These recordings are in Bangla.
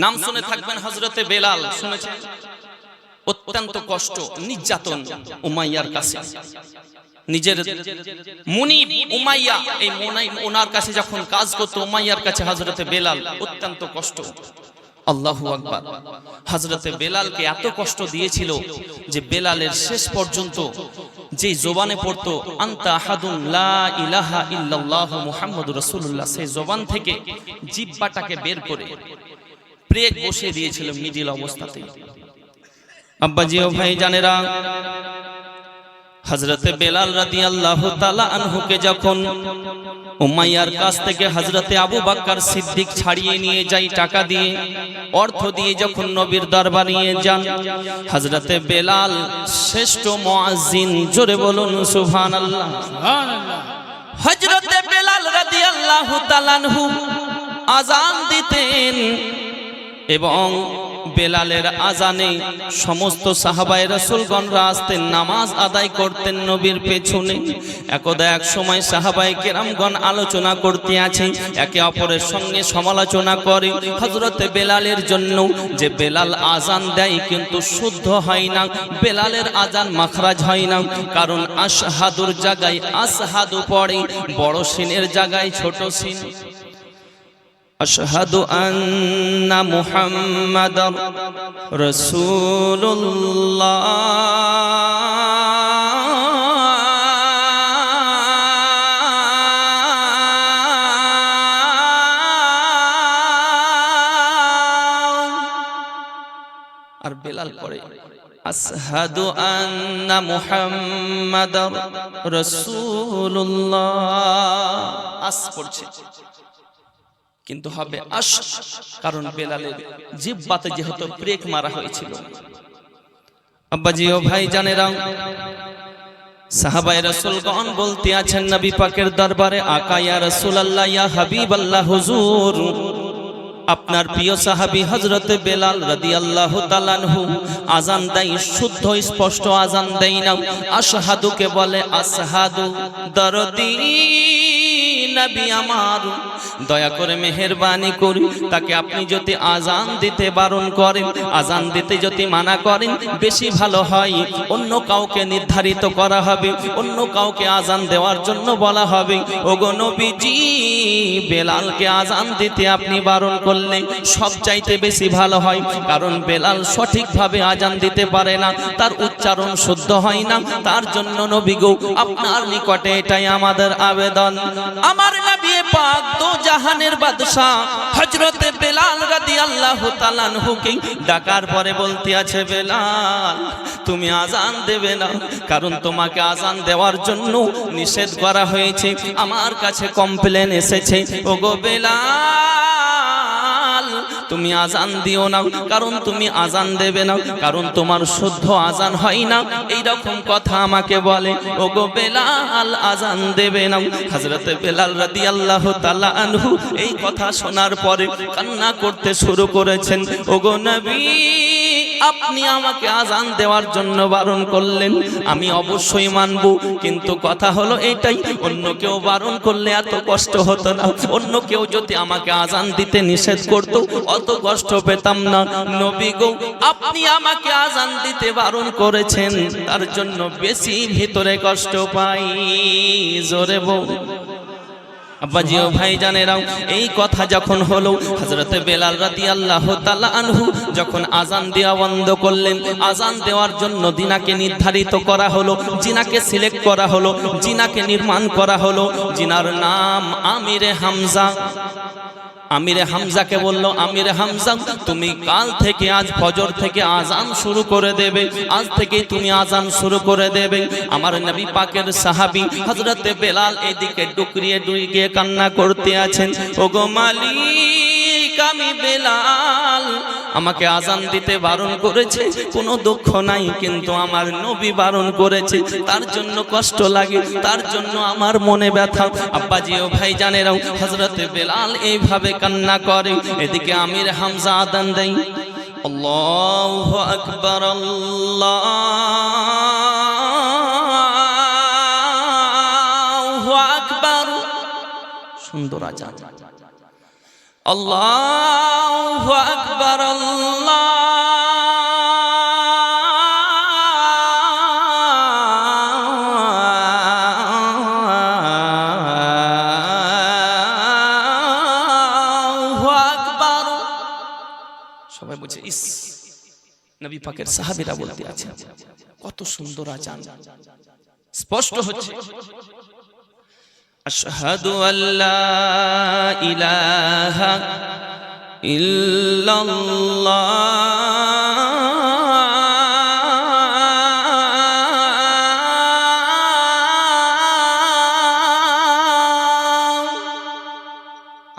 নাম শুনে থাকবেন হযরতে বেলাল, শুনেছেন? অত্যন্ত কষ্ট নির্যাতন উমাইয়ার কাছে, নিজের মুনিব উমাইয়া, এই ওনার কাছে যখন কাজ করতো উমাইয়ার কাছে হযরতে বেলাল অত্যন্ত কষ্ট। আল্লাহু আকবার। হযরতে বেলালকে এত কষ্ট দিয়েছিল যে বেলালের শেষ পর্যন্ত যে জবানে পড়তো আনতা আহাদুন লা ইলাহা ইল্লাল্লাহু মুহাম্মাদুর রাসূলুল্লাহ, সেই জবান থেকে জিহ্বাটাকে বের করে প্রেক বসিয়ে দিয়েছিল মিডিল অবস্থাতে। আব্বাজি ও ভাই জানেরা, হযরতে বেলাল রাদিয়াল্লাহু তাআলা আনহুকে যখন উমাইয়ার কাছ থেকে হযরতে আবু বকর সিদ্দিক ছাড়িয়ে নিয়ে যায় টাকা দিয়ে, অর্থ দিয়ে, যখন নবীর দরবারে নিয়ে যান, হযরতে বেলাল শ্রেষ্ঠ মুয়াজ্জিন, জোরে বলুন সুবহানাল্লাহ, সুবহানাল্লাহ। হযরতে বেলাল রাদিয়াল্লাহু তাআলা আনহু আযান দিতেন এবং বেলালের আজানে সমস্ত সাহাবায়ে রাসূলগণরা আসতেন, নামাজ আদায় করতেন নবীর পেছনে। একদা এক সময় সাহাবায়ে কেরামগণ আলোচনা করতে আছে, একে অপরের সঙ্গে সমালোচনা করে হযরতে বেলালের জন্য, যে বেলাল আজান দেয় কিন্তু শুদ্ধ হয় না, বেলালের আজান মাখরাজ হয় না, কারণ আশহাদুর জায়গায় আসহাদু পড়ে, বড় সিনের জায়গায় ছোট সিন। আশহাদু আন্না মুহাম্মাদার রাসূলুল্লাহ, আর বেলাল পড়ে আশহাদু আন্না মুহাম্মাদার রাসূলুল্লাহ, আস পড়ছে কিন্তু হবে আশ, কারণ বেলালের জিহ্বাতে যেহেতু ব্রেক মারা হয়েছিল। আব্বাজি ও ভাই জানেরা, সাহাবায়ে রাসূলগণ বলতে আছেন নবী পাকের দরবারে, আকা ইয়া রাসূলুল্লাহ, ইয়া হাবিবাল্লাহ, হুজুর আপনার প্রিয় সাহাবী হযরতে বেলাল রাদিয়াল্লাহু তাআলা আনহু আযান দেয়, শুদ্ধ স্পষ্ট আযান দেয় না, আশহাদুকে বলে আসহাদু। দরদি নবী আমার, দয়া করে মেহেরবানি করি তাকে আপনি যদি আজান দিতে বারণ করেন, আজান দিতে যদি মানা করেন, বেশি ভালো হয়। অন্য কাউকে নির্ধারিত করা হবে, অন্য কাউকে আজান দেওয়ার জন্য বলা হবে। ওগো নবীজি, বেলালকে আজান দিতে আপনি বারণ করলে সবচাইতে বেশি ভালো হয়, কারণ বেলাল সঠিকভাবে আজান দিতে পারে না, তার উচ্চারণ শুদ্ধ হয় না। তার জন্য নবী গো, আপনার নিকটে এটাই আমাদের আবেদন। আমার নবী পাক তো জাহানের বাদশা হযরতে বেলাল রাদিয়াল্লাহু তাআলা আনহুকে ডাকার পরে বলতে আছে, বেলাল তুমি আজান দেবে না, কারণ তোমাকে আজান দেওয়ার জন্য নিষেধ করা হয়েছে। আমার কাছে কমপ্লেন এসেছে, ওগো বেলাল তুমি আজান দিও না, কারণ তুমি আজান দেবে না, কারণ তোমার শুদ্ধ আজান হয় না, এই রকম কথা আমাকে বলে। ওগো বেলাল আজান দেবে না। হযরতে বেলাল রাদিয়াল্লাহু তাআলা আনহু এই কথা শোনার পরে কান্না করতে শুরু করেছেন। ওগো নবী, আপনি আমাকে আজান দেওয়ার জন্য বারণ করলেন, আমি অবশ্যই মানব, কিন্তু কথা হলো এটাই, অন্য কেউ বারণ করলে এত কষ্ট হতো না, অন্য কেউ যদি আমাকে আজান দিতে নিষেধ করত অত কষ্ট পেতাম না। নবী গো, আপনি আমাকে আজান দিতে বারণ করেছেন, তার জন্য বেশি ভিতরে কষ্ট পাই। জোরে বল। আব্বাজি ও ভাই জানেরাও, এই কথা যখন হলো, হযরতে বেলাল রাদিয়াল্লাহু তাআলা আনহু যখন আজান দেওয়া বন্ধ করলেন, আজান দেওয়ার জন্য জিনাকে নির্ধারিত করা হলো, জিনাকে সিলেক্ট করা হলো, জিনাকে নির্মাণ করা হলো। জিনার নাম আমিরে হামজা। আমিরে হামজাকে বলল, আমিরে হামজা তুমি কাল থেকে, আজ ফজর থেকে আজান শুরু করে দেবে, আজ থেকেই তুমি আজান শুরু করে দেবে। আমার নবী পাকের সাহাবী হযরতে বেলাল এদিকে ডুকরিয়ে ডুকরিয়ে কান্না করতে আছেন, ওগো মালিক, আমি বেলাল, আমাকে আজান দিতে বারণ করেছে, কোনো দুঃখ নাই, কিন্তু আমার নবী বারণ করেছে, তার জন্য কষ্ট লাগে, তার জন্য আমার মনে ব্যথা। আব্বাজি ও ভাই জানেরাও, হযরতে বেলাল এইভাবে কান্না করে, এদিকে আমির হামজা আযান দেয়, আল্লাহু আকবার, আল্লাহু আকবার। সুন্দর আযান, আল্লাহু আল্লাহু আকবার আল্লাহু আকবার। সবাই বলছে ইস, নবী পাকের সাহাবীরা বলতে আছে কত সুন্দর আজান, স্পষ্ট হচ্ছে আশহাদু আল্লা ইলাহা ইল্লাল্লাহ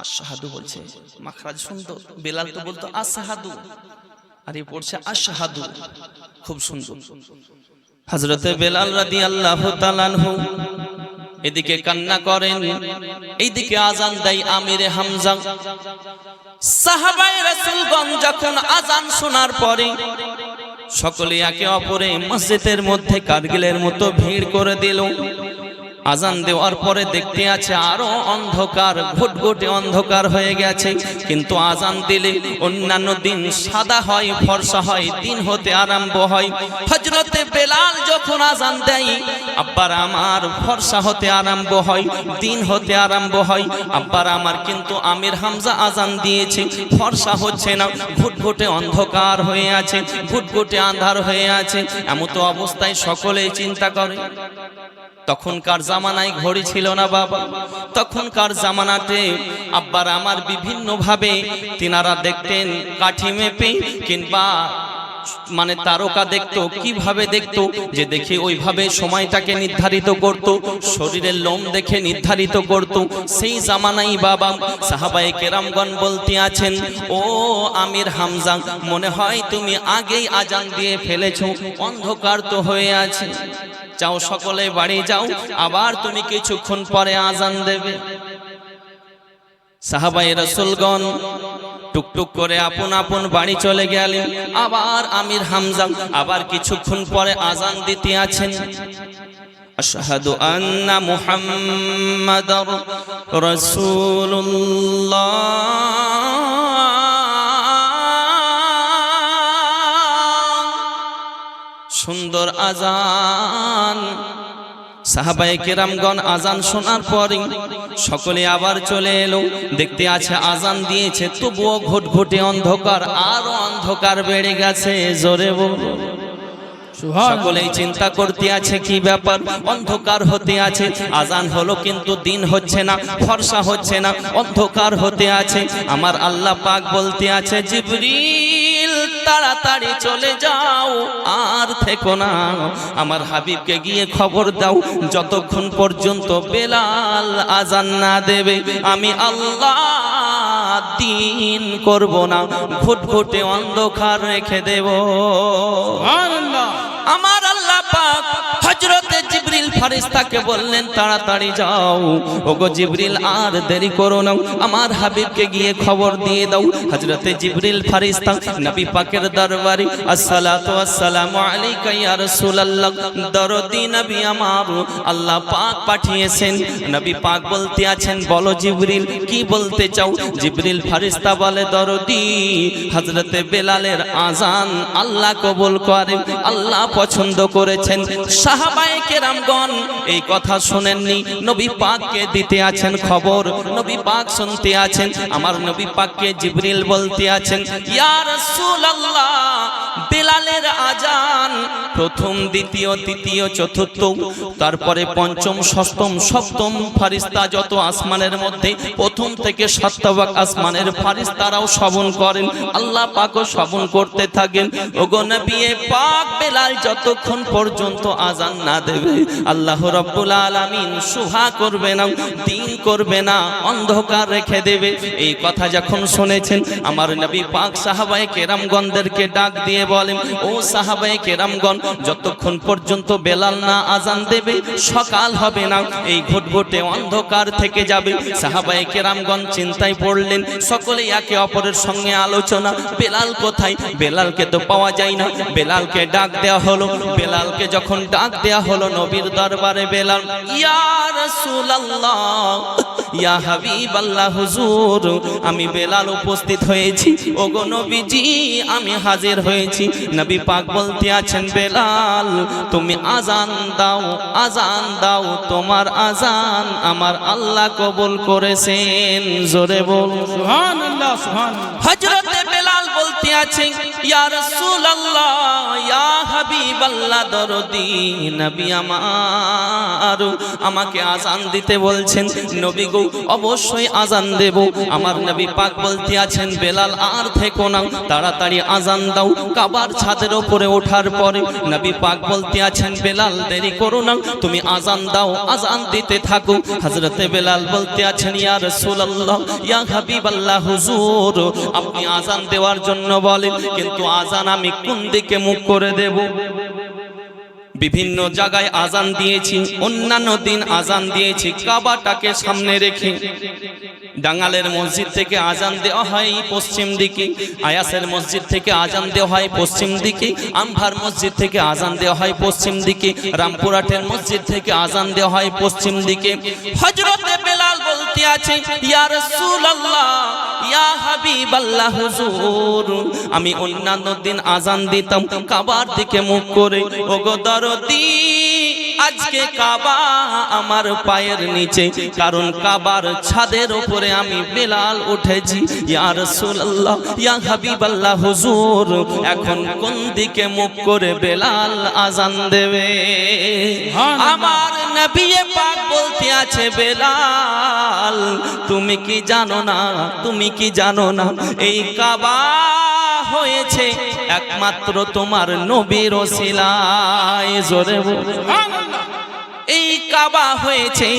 আশহাদু বলছে, মাখরাজ সুন্দর। বেলাল তো বলতো আসহাদু, আর এই পড়ছে আশহাদু, খুব সুন্দর। হযরতে বেলাল রাদিয়াল্লাহু তাআলা আনহু এদিকে কান্না করেন, এইদিকে আজান দেয় আমিরে হামজা। সাহাবায়ে রাসূলগণ যখন আজান শোনার পরে সকলে একে অপরে মসজিদের মধ্যে কারগিলের মতো ভিড় করে দিল। আজান দেওয়ার পরে দেখতে আছে আরো অন্ধকার, ঘুটঘুটে অন্ধকার হয়ে গেছে। কিন্তু আজান দিলে অন্যান্য দিন সাদা হয়, ফর্সা হয়, দিন হতে আরম্ভ হয়। হযরতে বেলাল যখন আজান দেয়, আব্বার আমার ফর্সা হতে আরম্ভ হয়, দিন হতে আরম্ভ হয়। আব্বার আমার কিন্তু আমির হামজা আজান দিয়েছে, ফর্সা হচ্ছে না, ঘুটঘুটে অন্ধকার হয়ে আছে, ঘুটঘুটে আঁধার হয়ে আছে। এমন তো অবস্থায় সকলেই চিন্তা করে। তখনকার জামানায় ঘড়ি ছিল না বাবা, তখনকার জামানাতে আব্বার আমার বিভিন্ন ভাবে তিনারা দেখতেন, কাঠি মেপে কিংবা মানে তারকা দেখতো। কিভাবে দেখতো? যে দেখে ওইভাবে সময়টাকে নির্ধারিত করত, শরীরের লোম দেখে নির্ধারিত করত। সেই জামানায় বাবা সাহাবায়ে কেরামগণ বলতে আছেন, ও আমির হামজা, মনে হয় তুমি আগেই আজান দিয়ে ফেলেছো, অন্ধকার তো হয়ে আছে, যাও সকলে বাড়ি যাও, আবার তুমি কিছুক্ষণ পরে আজান দেবে। সাহাবায়ে রাসূলগণ টুকটুক করে আপন আপন বাড়ি চলে গেলেন। আবার আমির হামজা আবার কিছুক্ষণ পরে আজান দিতে আছেন। আশহাদু আন্না মুহাম্মাদার রাসূলুল্লাহ, সুন্দর আজান। সাহাবায়ে কেরামগণ আজান শোনার পরে সকলে আবার চলে এলো। দেখতে আছে আজান দিয়েছে, তবুও ঘুটঘুটে অন্ধকার, আরো অন্ধকার বেড়ে গেছে। জোরে বলো। সকলেই চিন্তা করতে আছে কি ব্যাপার, অন্ধকার হতে আছে। আজান হলো কিন্তু দিন হচ্ছে না, ফর্সা হচ্ছে না, অন্ধকার হতে আছে। আমার আল্লাহ পাক বলতে আছে, জিবরিল তাড়াতাড়ি চলে যাও, আর থেকো না। আমার হাবিবকে গিয়ে খবর দাও, যতক্ষণ পর্যন্ত বেলাল আজান না দেবে আমি আল্লাহ দিন করব না, ঘুটঘুটে অন্ধকার রেখে দেব। সুবহানাল্লাহ। আমার আল্লাহ পাক হযরতে জিবরিল ফেরেশতাকে বললেন, তাড়াতাড়ি যাও, ওগো জিবরিল আর দেরি করো না, আমার হাবিবকে গিয়ে খবর দিয়ে দাও। হযরতে জিবরিল ফেরেশতা নবী পাকের দরবারে, আসসালাতু ওয়াসসালামু আলাইকা ইয়া রাসূলুল্লাহ, দরদি নবী আমার, আল্লাহ পাক পাঠিয়েছেন। নবী পাক বলতে আছেন, বলো জিবরিল কি বলতে চাও? জিবরিল ফেরেশতা বলে, দরদি, হযরতে বেলালের আজান আল্লাহ কবুল করেন, আল্লাহ পছন্দ করেছেন। সাহাবায়ে কেরামগণ এই কথা শুনেননি, নবী পাককে দিতে আছেন খবর, নবী পাক শুনতে আছেন। আমার নবী পাককে জিবরিল বলতে আছেন, ইয়া রাসূলুল্লাহ, বেলালের আজান প্রথম, দ্বিতীয়, তৃতীয়, চতুর্থ, তারপরে পঞ্চম, ষষ্ঠম, সপ্তম ফেরেশতা যত আসমানের মধ্যে প্রথম থেকে সপ্তভাগ আসমানের ফেরেশতারাও শ্রবণ করেন, আল্লাহ পাকও শ্রবণ করতে থাকেন। ওগো নবী পাক, বেলাল যতক্ষণ পর্যন্ত আজান না দেবে আল্লাহ রাব্বুল আলামিন সুহা করবে না, দিন করবে না, অন্ধকার রেখে দেবে। এই কথা যখন শুনেছেন আমার নবী পাক সাহাবায়ে কেরামগণদেরকে ডাক দিয়ে বলেন, ও সাহাবায়ে কেরামগণ, যতক্ষণ পর্যন্ত বেলাল না আজান দেবে সকাল হবে না, এই ঘুটঘুটে অন্ধকার থেকে যাবে। সাহাবায়ে কেরামগণ চিন্তায় পড়লেন, সকলে একে অপরের সঙ্গে আলোচনা, বেলাল কোথায়? বেলালকে তো পাওয়া যায় না। বেলালকে ডাক দেয়া হলো। বেলালকে যখন ডাক দেয়া হলো নবীর দরবারে, বেলাল, ইয়া রাসূলুল্লাহ, ইয়া হাবিবাল্লাহ হুজুর আমি বেলাল উপস্থিত হয়েছি, ওগো নবীজি আমি হাজির হয়েছি। নবী পাক বলতে আছেন বেলাল তুমি আজান দাও, আজান দাও, তোমার আজান আমার আল্লাহ কবুল করেছেন। জোরে বল সুবহানাল্লাহ সুবহানাল্লাহ। হযরতে বেলাল বলতে আছেন ইয়া রাসূলুল্লাহ ইয়া হাবিবাল্লাহ দরদি নবী আমার আমাকে আজান দিতে বলছেন। নবী গো অবশ্যই আজান দেব। আমার নবী পাক বলতে আছেন বেলাল আর থেকো না, তাড়াতাড়ি আজান দাও। কাবার ছাদের উপরে ওঠার পরে নবী পাক বলতে আছেন বেলাল দেরি করো না, তুমি আজান দাও, আজান দিতে থাকো। হযরতে বেলাল বলতে আছেন ইয়া রাসূলুল্লাহ ইয়া হাবিবাল্লাহ হুজুর আপনি আজান দেওয়ার জন্য বলেন, কিন্তু আজান আমি কোন দিকে মুখ করে দেব? বিভিন্ন জায়গায় আজান দিয়েছি, অন্যান্য দিন আজান দিয়েছি কাবাটাকে সামনে রেখে। ডাঙ্গালের মসজিদ থেকে আজান দেওয়া হয় পশ্চিম দিকে, আয়াসের মসজিদ থেকে আজান দেওয়া হয় পশ্চিম দিকে, আমভার মসজিদ থেকে আজান দেওয়া হয় পশ্চিম দিকে, রামপুরহাটের মসজিদ থেকে আজান দেওয়া হয় পশ্চিম দিকে। হযরতে বেলাল বলতে আছে ইয়া রাসূলুল্লাহ ইয়া হাবিবাল্লাহ হুজুর আমি অন্যান্য দিন আজান দিতাম কাবার দিকে মুখ করে, ওগো দরদি আজকে কাবা আমার পায়ের নিচে, কারণ কাবার ছাদের উপরে আমি বেলাল উঠেছি। ইয়া রাসূলুল্লাহ ইয়া হাবিবাল্লাহ হুজুর এখন কোন দিকে মুখ করে বেলাল আজান দেবে? আমার নবী পাক বলতে আছে বেলাল তুমি কি জানো না, তুমি কি জানো না এই কাবা হয়েছে একমাত্র তোমার নবীর ওসিলায়। জোরে বল এই কাবা হয়েছে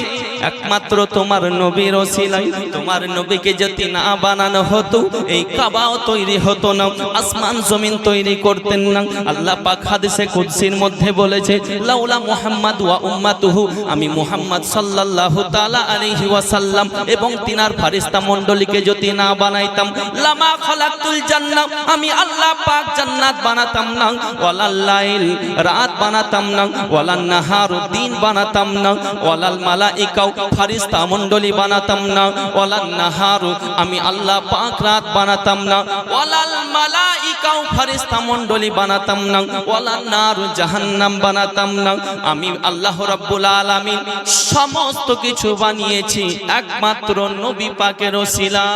একমাত্র তোমার নবীর ওসিলায়। তোমার নবীকে যদি না বানানো হতো এই কাবাও তৈরি হতো না, আসমান জমিন তৈরি করতেন না। আল্লাহ পাক হাদিসে কুদসির মধ্যে বলেছে লাউলা মুহাম্মাদ ওয়া উম্মাতুহু আমি মুহাম্মদ সাল্লাল্লাহু তাআলা আলাইহি ওয়াসাল্লাম এবং তিনার ফেরেশতা মণ্ডলীকে যদি না বানাইতাম লামা খালাকতুল জান্নাহ আমি আল্লাহ পাক জান্নাত বানাতাম না, ওয়ালাল লাইল রাত বানাতাম না, ওয়ালান নাহার দিন বানাতাম না, ওয়ালাল মালাইকা ফেরেশতা মণ্ডলী বানাতাম না, ওয়ালান নাহার আমি আল্লাহ পাক রাত বানাতাম না, ওয়ালাল মালাইকা ফেরেশতা মণ্ডলী বানাতাম না, ওয়ালান নার জাহান্নাম বানাতাম না। আমি আল্লাহ রাব্বুল আলামিন সমস্ত কিছু বানিয়েছি একমাত্র নবী পাকের ওসিলা।